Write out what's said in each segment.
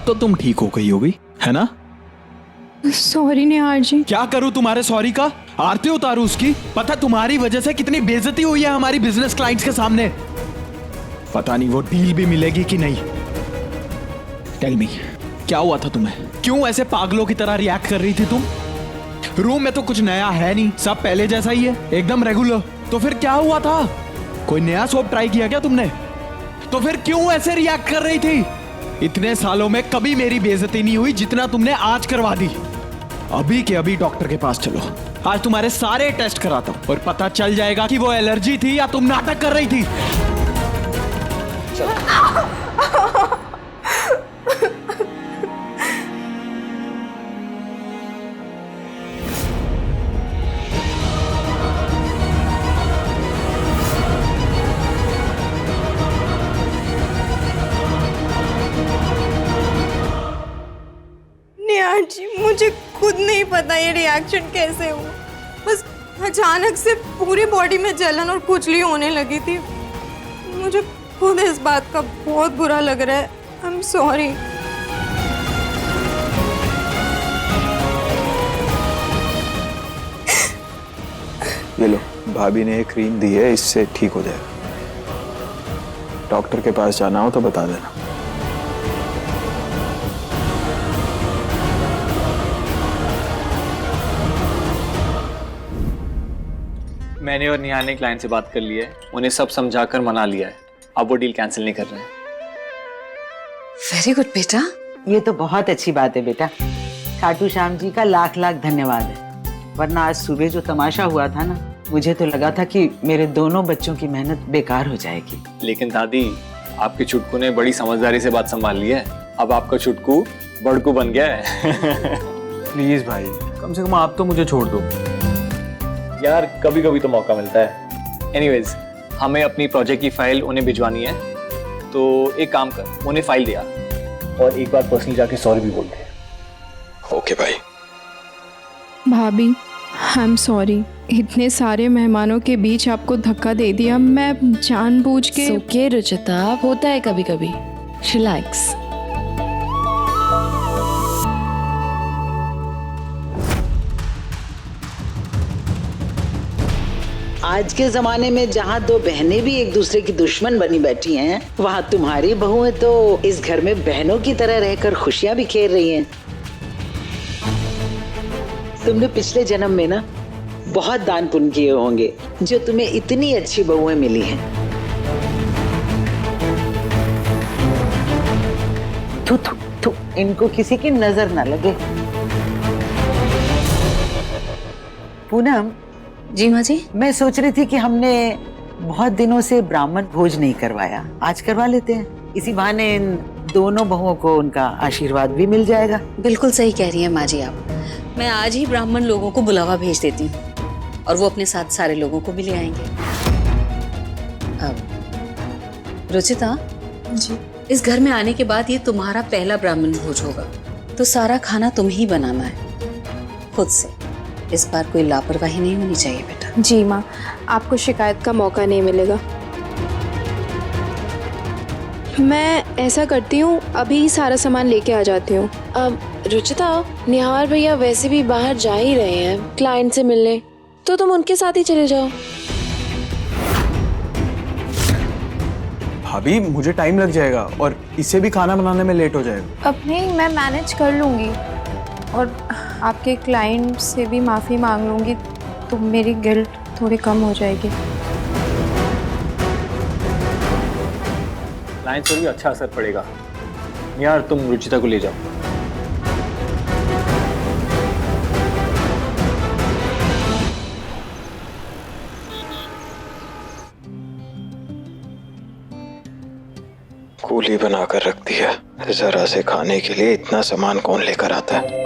तो तुम ठीक हो गई होगी, है ना? सॉरी निहार जी। क्या करूं तुम्हारे सॉरी का? आरती उतारू उसकी? पता तुम्हारी वजह से कितनी बेइज्जती हुई है हमारी बिजनेस क्लाइंट्स के सामने। पता नहीं वो डील भी मिलेगी कि नहीं। टेल मी, क्या हुआ था तुम्हें? क्यों ऐसे पागलों की तरह रिएक्ट कर रही थी तुम? रूम में तो कुछ नया है नहीं, सब पहले जैसा ही है, एकदम रेगुलर। तो फिर क्या हुआ था? कोई नया सोप ट्राई किया क्या तुमने? तो फिर क्यों ऐसे रिएक्ट कर रही थी? इतने सालों में कभी मेरी बेइज्जती नहीं हुई जितना तुमने आज करवा दी। अभी के अभी डॉक्टर के पास चलो, आज तुम्हारे सारे टेस्ट कराता हूं और पता चल जाएगा कि वो एलर्जी थी या तुम नाटक कर रही थी। निहार जी, मुझे खुद नहीं पता ये रिएक्शन कैसे हुआ। बस अचानक से पूरी बॉडी में जलन और खुजली होने लगी थी। मुझे खुद इस बात का बहुत बुरा लग रहा है। I am sorry. ये लो, भाभी ने एक क्रीम दी है, इससे ठीक हो जाएगा। डॉक्टर के पास जाना हो तो बता देना। मैंने और नेहा ने क्लाइंट से बात कर ली है, उन्हें सब समझाकर मना लिया है। अब वो डील कैंसिल नहीं कर रहे हैं। वेरी गुड बेटा। ये तो बहुत अच्छी बात है बेटा। खाटू श्याम जी का लाख लाख धन्यवाद है, वरना आज सुबह जो तमाशा हुआ था ना, मुझे तो लगा था कि मेरे दोनों बच्चों की मेहनत बेकार हो जाएगी। लेकिन दादी, आपके चुटकू ने बड़ी समझदारी से बात संभाल ली है। अब आपका चुटकू बड़कू बन गया है। प्लीज भाई, कम से कम आप तो मुझे छोड़ दो यार, कभी कभी तो मौका मिलता है। एनीवेज, हमें अपनी प्रोजेक्ट की फाइल उन्हें भिजवानी है, तो एक काम कर, उन्हें फाइल दिया और एक बार पर्सनली जाके सॉरी भी बोल दे। ओके भाई। भाभी, आई एम सॉरी। इतने सारे मेहमानों के बीच आपको धक्का दे दिया। मैं जानबूझ के। ओके रुचिता, होता है कभी कभी। रिलैक्स। आज के जमाने में जहाँ दो बहनें भी एक दूसरे की दुश्मन बनी बैठी हैं, वहाँ तुम्हारी बहुएं तो इस घर में बहनों की तरह रहकर खुशियां बिखेर रही हैं। तुमने पिछले जन्म में ना बहुत दान पुण्य किए होंगे, जो तुम्हें इतनी अच्छी बहुएं मिली हैं। थू थू थू, इनको किसी की नजर ना लगे। पूनम जी माँ जी। मैं सोच रही थी कि हमने बहुत दिनों से ब्राह्मण भोज नहीं करवाया, आज करवा लेते हैं। इसी बहाने इन दोनों बहुओं को उनका आशीर्वाद भी मिल जाएगा। बिल्कुल सही कह रही हैं माँ जी आप। मैं आज ही ब्राह्मण लोगों को बुलावा भेज देती हूँ और वो अपने साथ सारे लोगों को भी ले आएंगे। अब रुचिता जी, इस घर में आने के बाद ये तुम्हारा पहला ब्राह्मण भोज होगा, तो सारा खाना तुम ही बनाना है खुद से। इस बार कोई लापरवाही नहीं होनी चाहिए बेटा। जी माँ, आपको शिकायत का मौका नहीं मिलेगा। मैं ऐसा करती हूँ, अभी सारा सामान लेके आ जाती हूँ। अब रुचिता, निहार भैया वैसे भी बाहर जा ही रहे हैं क्लाइंट से मिलने, तो तुम उनके साथ ही चले जाओ। भाभी, मुझे टाइम लग जाएगा और इससे भी खाना बनाने में लेट हो जाएगा। अब नहीं, मैं मैनेज कर लूँगी और आपके क्लाइंट से भी माफ़ी मांग लूँगी, तो मेरी गिल्ट थोड़ी कम हो जाएगी। क्लाइंट्स पर भी अच्छा असर पड़ेगा। यार, तुम रुचिता को ले जाओ। कूली बनाकर रखती है, जरा से खाने के लिए इतना सामान कौन लेकर आता है?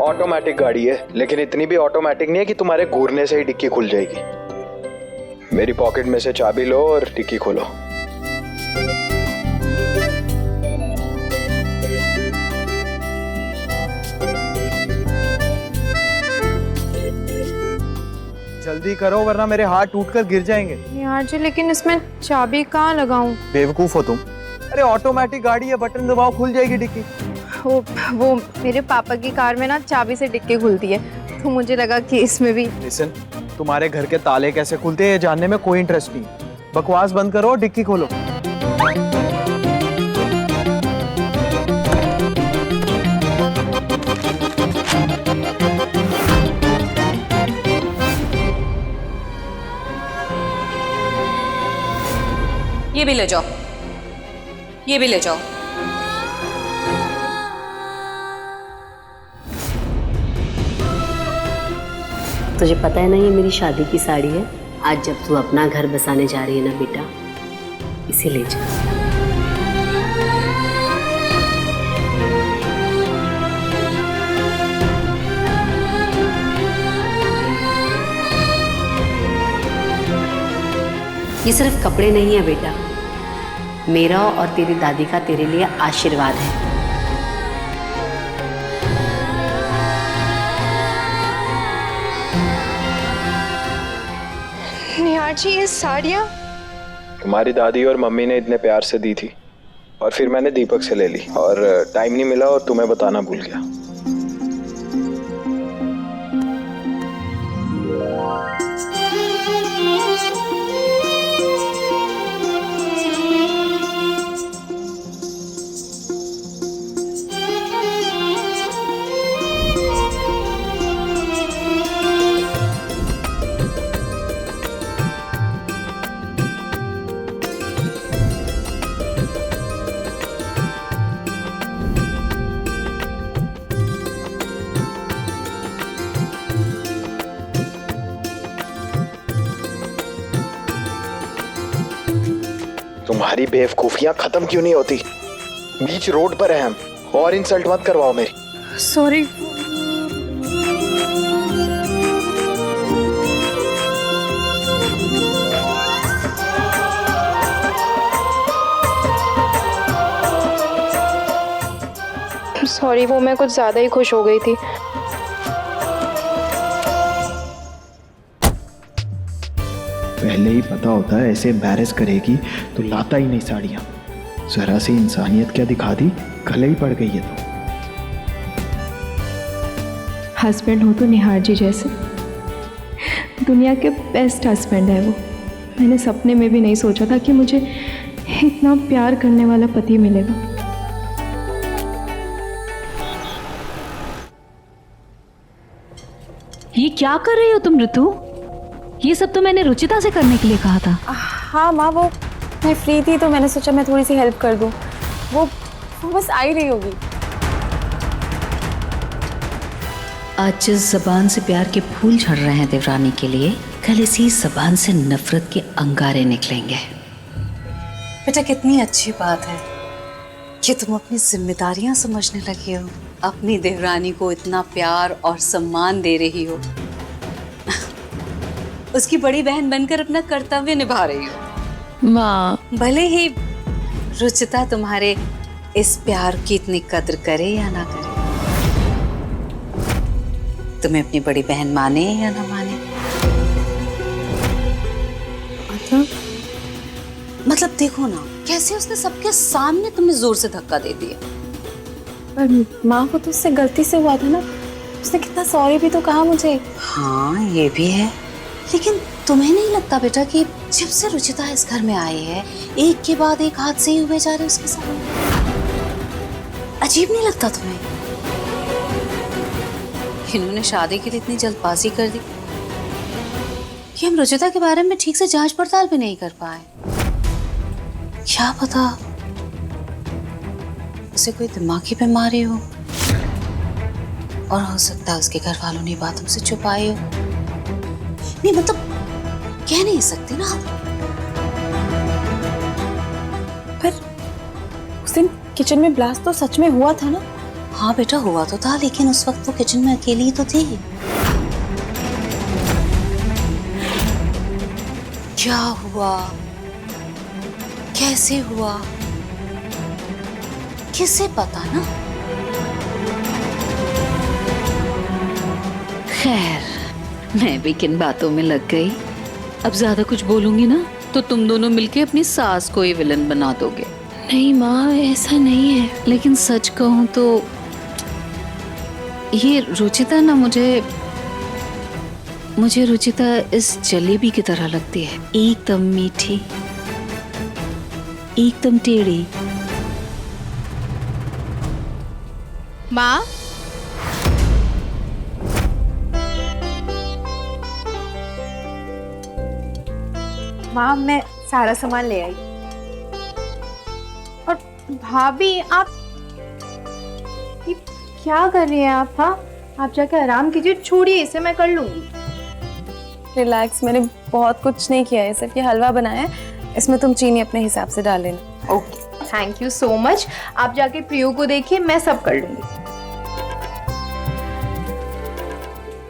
ऑटोमेटिक गाड़ी है, लेकिन इतनी भी ऑटोमेटिक नहीं है कि तुम्हारे घूरने से ही डिक्की खुल जाएगी। मेरी पॉकेट में से चाबी लो और डिक्की खोलो। जल्दी करो वरना मेरे हाथ टूटकर गिर जाएंगे। निहार जी लेकिन इसमें चाबी कहाँ लगाऊं? बेवकूफ हो तुम। अरे ऑटोमेटिक गाड़ी है, बटन दबाओ खुल जाएगी डिक्की। वो मेरे पापा की कार में ना चाबी से डिक्की खुलती है, तो मुझे लगा कि इसमें भी। लिसन, तुम्हारे घर के ताले कैसे खुलते हैं ये जानने में कोई इंटरेस्ट नहीं। बकवास बंद करो, डिक्की खोलो। ये भी ले जाओ, ये भी ले जाओ। तुझे पता है ना ये मेरी शादी की साड़ी है। आज जब तू अपना घर बसाने जा रही है ना बेटा, इसे ले जा। ये सिर्फ कपड़े नहीं है बेटा, मेरा और तेरी दादी का तेरे लिए आशीर्वाद है। निहार जी ये साड़ियाँ तुम्हारी दादी और मम्मी ने इतने प्यार से दी थी और फिर मैंने दीपक से ले ली और टाइम नहीं मिला और तुम्हें बताना भूल गया। तुम्हारी बेवकूफियां खत्म क्यों नहीं होती? बीच रोड पर है हम, और इंसल्ट मत करवाओ मेरी। सॉरी। सॉरी, वो मैं कुछ ज्यादा ही खुश हो गई थी। पहले ही पता होता है ऐसे एम्बैरेस करेगी तो लाता ही नहीं साड़ियाँ। जरा सी इंसानियत क्या दिखा दी, गले ही पड़ गई है तो। हस्बैंड हो तो निहार जी जैसे, दुनिया के बेस्ट हस्बैंड है वो। मैंने सपने में भी नहीं सोचा था कि मुझे इतना प्यार करने वाला पति मिलेगा। ये क्या कर रही हो तुम ऋतु? ये सब तो मैंने रुचिता से करने के लिए कहा था। हाँ माँ, वो मैं फ्री थी तो मैंने सोचा मैं थोड़ी सी हेल्प कर दूँ। वो बस आ ही रही होगी। आज जिस जबान से प्यार के फूल झड़ रहे हैं देवरानी के लिए, कल इसी जबान से नफरत के अंगारे निकलेंगे। बेटा कितनी अच्छी बात है कि तुम अपनी जिम्मेदारियां समझने लगी हो, अपनी देवरानी को इतना प्यार और सम्मान दे रही हो, उसकी बड़ी बहन बनकर अपना कर्तव्य निभा रही हो। माँ, भले ही रुचिता तुम्हारे इस प्यार की इतनी कद्र करे या ना करे, तुम्हें अपनी बड़ी बहन माने या ना माने, मतलब देखो ना कैसे उसने सबके सामने तुम्हें जोर से धक्का दे दिया। पर माँ, वो तो उससे गलती से हुआ था ना, उसने कितना सॉरी भी तो कहा मुझे। हाँ ये भी है, लेकिन तुम्हें नहीं लगता बेटा कि जब से रुचिता इस घर में आई है, एक के बाद एक हादसे ही हुए जा रहे उसके सामने? अजीब नहीं लगता तुम्हें? इन्होंने शादी के लिए इतनी जल्दबाजी कर दी कि हम रुचिता के बारे में ठीक से जांच पड़ताल भी नहीं कर पाए। क्या पता उसे कोई दिमागी बीमारी हो, और हो सकता है उसके घर वालों ने बात हमसे छुपाई हो। नहीं मतलब कह नहीं सकते ना। पर उस दिन किचन में ब्लास्ट तो सच में हुआ था ना? हाँ बेटा हुआ तो था, लेकिन उस वक्त तो किचन में अकेली ही तो थी। क्या हुआ, कैसे हुआ, किसे पता ना। खैर मैं भी किन बातों में लग गई। अब ज्यादा कुछ बोलूंगी ना तो तुम दोनों मिलके अपनी सास को ही विलन बना दोगे। नहीं माँ, ऐसा नहीं है। लेकिन सच कहूं तो ये रुचिता ना मुझे रुचिता इस जलेबी की तरह लगती है, एकदम मीठी, एकदम टेढ़ी। माँ, माँ मैं सारा सामान ले आई। और भाभी आप ये क्या कर रही हैं आप? हाँ, आप जाके आराम कीजिए, छोड़िए इसे, मैं कर लूंगी। रिलैक्स, मैंने बहुत कुछ नहीं किया है, सिर्फ ये हलवा बनाया है। इसमें तुम चीनी अपने हिसाब से डाल लेना। Okay, thank you so much. आप जाके प्रियो को देखिए, मैं सब कर लूंगी।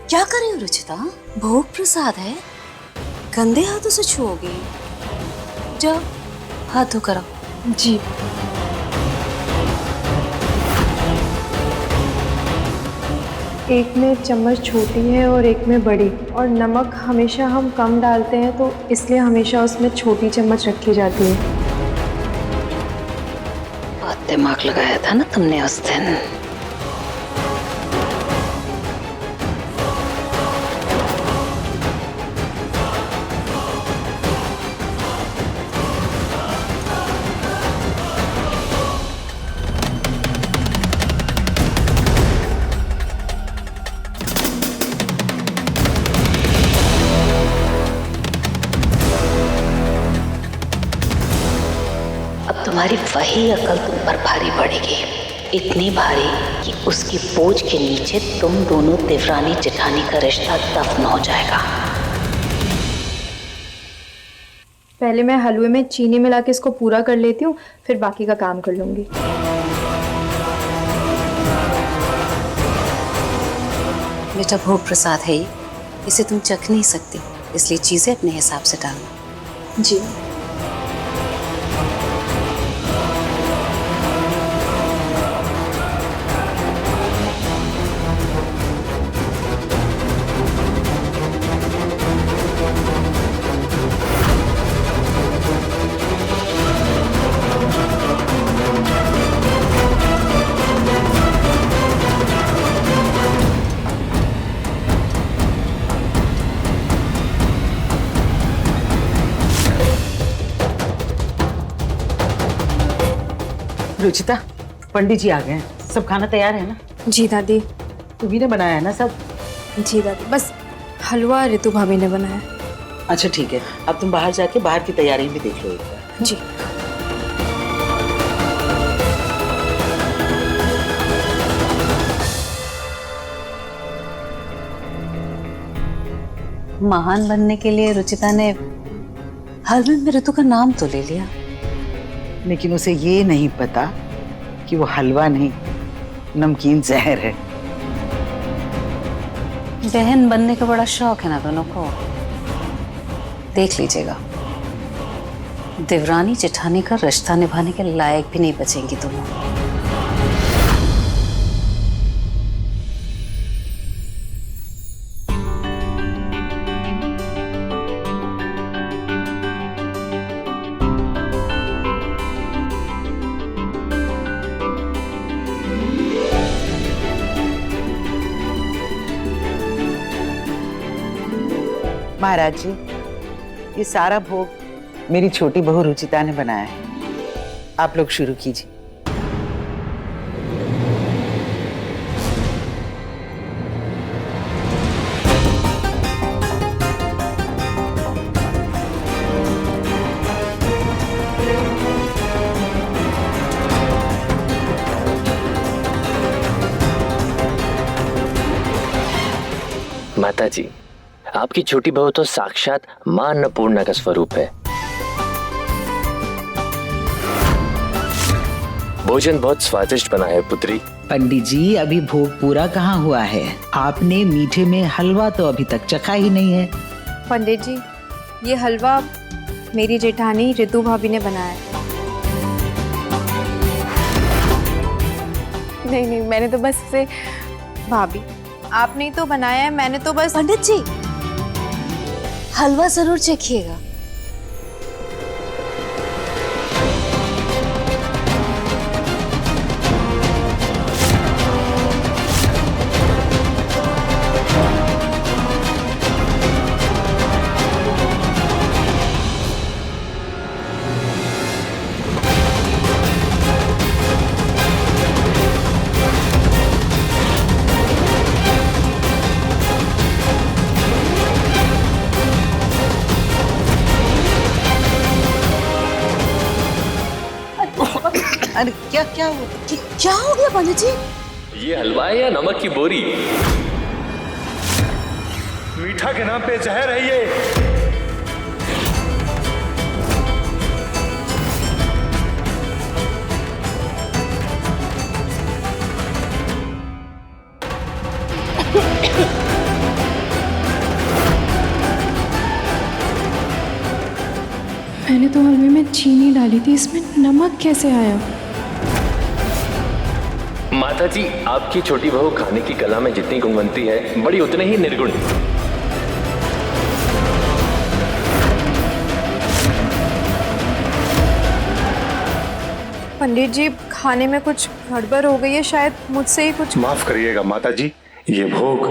क्या कर रही हो रुचिता? भोग प्रसाद है, गंदे हाथों से छुओगी। जाओ हाथ धो कर आओ। जी। एक में चम्मच छोटी है और एक में बड़ी, और नमक हमेशा हम कम डालते हैं तो इसलिए हमेशा उसमें छोटी चम्मच रखी जाती है। बहुत दिमाग लगाया था ना तुमने उस दिन। तुम्हारी वही अकल तुम पर भारी पड़ेगी, इतनी भारी कि उसकी बोझ के नीचे तुम दोनों देवरानी जेठानी का रिश्ता दफन हो जाएगा। पहले मैं हलवे में चीनी मिला के इसको पूरा कर लेती हूँ, फिर बाकी का काम कर लूंगी। बेटा भोग प्रसाद है ये, इसे तुम चख नहीं सकती, इसलिए चीजें अपने हिसाब से डालना। जी। रुचिता, पंडित जी आ गए हैं, सब खाना तैयार है ना? जी दादी। तुम्ही ने बनाया है ना सब? जी दादी, बस हलवा ऋतु भाभी ने बनाया। अच्छा ठीक है, अब तुम बाहर जाके बाहर की तैयारी भी देख लो एक बार। जी। महान बनने के लिए रुचिता ने हलवे में ऋतु का नाम तो ले लिया, लेकिन उसे ये नहीं पता कि वो हलवा नहीं, नमकीन जहर है। बहन बनने का बड़ा शौक है ना दोनों को। देख लीजिएगा, देवरानी जेठानी का रिश्ता निभाने के लायक भी नहीं बचेंगी दोनों। महाराज जी, ये सारा भोग मेरी छोटी बहू रुचिता ने बनाया है, आप लोग शुरू कीजिए। माता जी, आपकी छोटी बहू तो साक्षात मां अन्नपूर्णा का स्वरूप है। भोजन बहुत स्वादिष्ट बना है पुत्री। पंडित जी, अभी भोग पूरा कहाँ हुआ है? आपने मीठे में हलवा तो अभी तक चखा ही नहीं है। पंडित जी, ये हलवा मेरी जेठानी ऋतु भाभी ने बनाया है। नहीं, मैंने तो बस इसे, भाभी आपने तो बनाया है, मैंने तो बस। पंडित जी, हलवा जरूर चखिएगा। अरे क्या क्या क्या हो गया पंडित जी? ये हलवा है या नमक की बोरी? मीठा के नाम पे जहर है ये। मैंने तो हलवे में चीनी डाली थी, इसमें नमक कैसे आया? माता जी, आपकी छोटी बहू खाने की कला में जितनी गुणवंती है, बड़ी उतने ही निर्गुण। पंडित जी, खाने में कुछ गड़बड़ हो गई है, शायद मुझसे ही कुछ। माफ करिएगा माता जी, ये भोग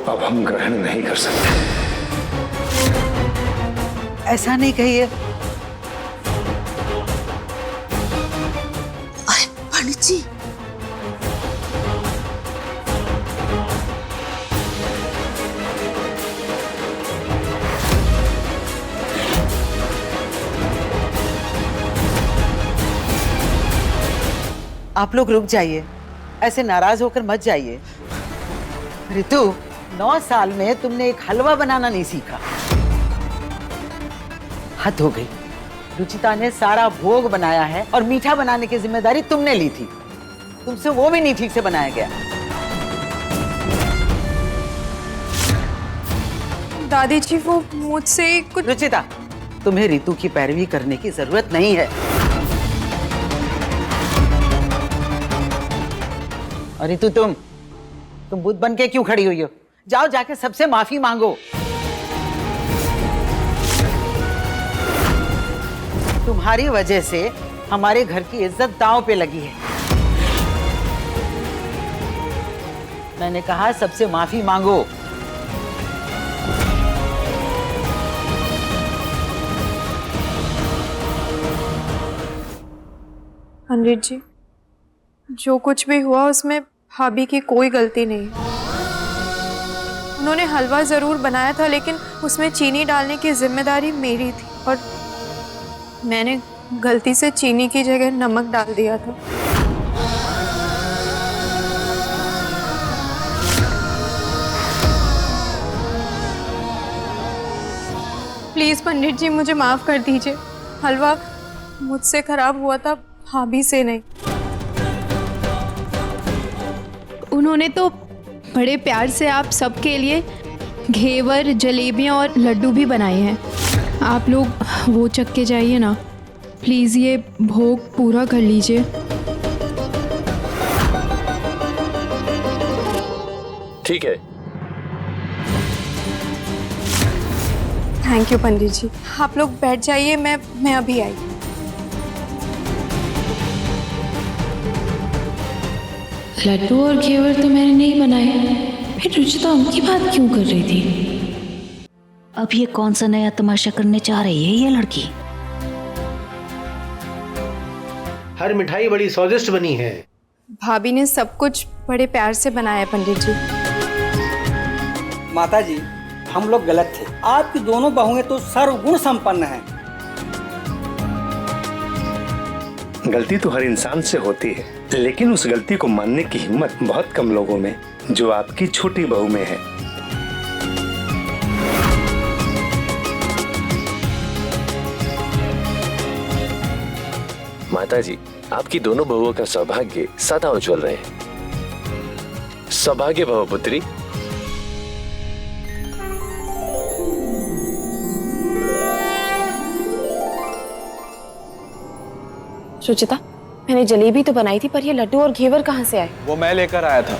अब हम ग्रहण नहीं कर सकते। ऐसा नहीं कहिए। पंडित जी, आप लोग रुक जाइए, ऐसे नाराज होकर मत जाइए। ऋतु, 9 साल में तुमने एक हलवा बनाना नहीं सीखा। हद हो गई। रुचिता ने सारा भोग बनाया है और मीठा बनाने की जिम्मेदारी तुमने ली थी। तुमसे वो भी नहीं ठीक से बनाया गया। दादी जी, वो मुझसे ही कुछ। रुचिता, तुम्हें ऋतु की पैरवी करने की जरूरत नहीं है। और ऋतु, तुम बुद्ध बन के क्यों खड़ी हुई हो? जाओ जाके सबसे माफी मांगो। तुम्हारी वजह से हमारे घर की इज्जत दांव पे लगी है। मैंने कहा सबसे माफी मांगो। पंडित जी, जो कुछ भी हुआ उसमें भाभी की कोई गलती नहीं। उन्होंने हलवा जरूर बनाया था, लेकिन उसमें चीनी डालने की जिम्मेदारी मेरी थी और मैंने गलती से चीनी की जगह नमक डाल दिया था। प्लीज पंडित जी, मुझे माफ कर दीजिए। हलवा मुझसे खराब हुआ था, भाभी से नहीं। उन्होंने तो बड़े प्यार से आप सबके लिए घेवर, जलेबियाँ और लड्डू भी बनाए हैं। आप लोग वो चख के जाइए ना, प्लीज़ ये भोग पूरा कर लीजिए। ठीक है। थैंक यू पंडित जी। आप लोग बैठ जाइए, मैं अभी आई। लड्डू और घेवर तो मैंने नहीं बनाए, फिर रुचिता उनकी बात क्यों कर रही थी? अब ये कौन सा नया तमाशा करने चाह रही है ये लड़की? हर मिठाई बड़ी स्वादिष्ट बनी है। भाभी ने सब कुछ बड़े प्यार से बनाया पंडित जी। माता जी, हम लोग गलत थे। आपकी दोनों बहुएं तो सर्वगुण संपन्न हैं। गलती तो हर इंसान से होती है, लेकिन उस गलती को मानने की हिम्मत बहुत कम लोगों में, जो आपकी छोटी बहू में है। माता जी, आपकी दोनों बहुओं का सौभाग्य सदा उज्जवल रहे। सौभाग्य भव पुत्री। रुचिता, मैंने जलेबी तो बनाई थी, पर ये लड्डू और घेवर कहाँ से आए? वो मैं लेकर आया था।